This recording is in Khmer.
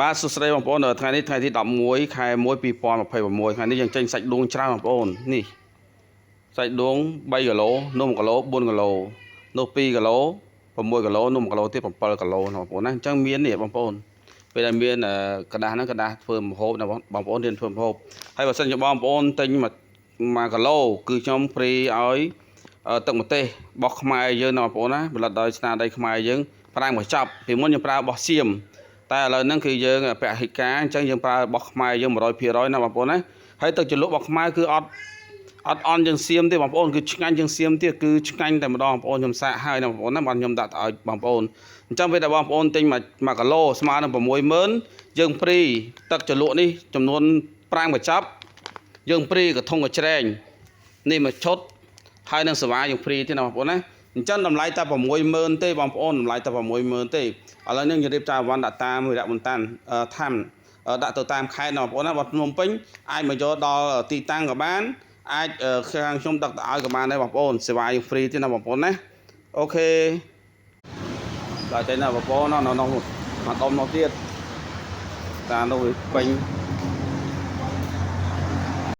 បាទសួស្តីបងប្អូនថ្ងៃនេះថ្ងៃទី11ខែ1 2026ថ្ងៃនេះយើងចេញសាច់ដួងច្រើនបងប្អូននេះសាច់ដួង3គីឡូនំ1គីឡូ4គីឡូនោះ2គីឡូ6គីឡូនំ1គីឡូទៀត7គីឡូណាបងប្អូនណាអញ្ចឹងមាននេះបងប្អូនពេលដែលមានកដាស់ហ្នឹងកដាស់ធ្វើម្ហូបណាបងប្អូនរៀនធ្វើម្ហូបហើយបើសិនជាបងប្អូនទិញ1គីឡូគឺខ្ញុំព្រីឲ្យទឹកម្ទេសបោះខ្មែរយើងណាបងប្អូនណាផលិតដោយស្នាដៃខ្មែរយើងប្រាំងមកចាប់ពីមុនខ្ញុំប្រើបោះសៀមតែឥឡូវហ្នឹងគឺយើងពហិការអញ្ចឹងយើងប្រើរបស់ខ្មែរយើង100%ណាបងប្អូនណាហើយទឹកជ្រលក់របស់ខ្មែរគឺអត់អន់ជាងសៀមទេបងប្អូនគឺឆ្ងាញ់ជាងសៀមទៀតគឺឆ្ងាញ់តែម្ដងបងប្អូនខ្ញុំសាកហើយណាបងប្អូនណាបានខ្ញុំដាក់ទៅឲ្យបងប្អូនអញ្ចឹងពេលដែលបងប្អូនទិញ1គីឡូស្មើនឹង60000យើងព្រីទឹកជ្រលក់នេះចំនួន5កញ្ចប់យើងព្រីកធុងកញ្ច្រែងនេះមួយឈុតហើយនឹងសេវាយើងព្រីទៀតណាបងប្អូនណាអញ្ចឹងតម្លៃតែ60000ទេបងប្អូនតម្លៃតែ60000ទេឥឡូវនេះយើងរៀបចំអវ៉ាន់ដាក់តាមវិរៈមន្តានថាំដាក់ទៅតាមខេត្តណាបងប្អូនណាវត្តភ្នំពេញអាចមកយកដល់ទីតាំងក៏បានអាចខាងខ្ញុំដឹកទៅឲ្យក៏បានដែរបងប្អូនសេវាយើងហ្វ្រីទេណាបងប្អូនណាអូខេដល់ចេញណាបងប្អូននៅនោះមកដុំនោះទៀតតាមនោះវាពេញ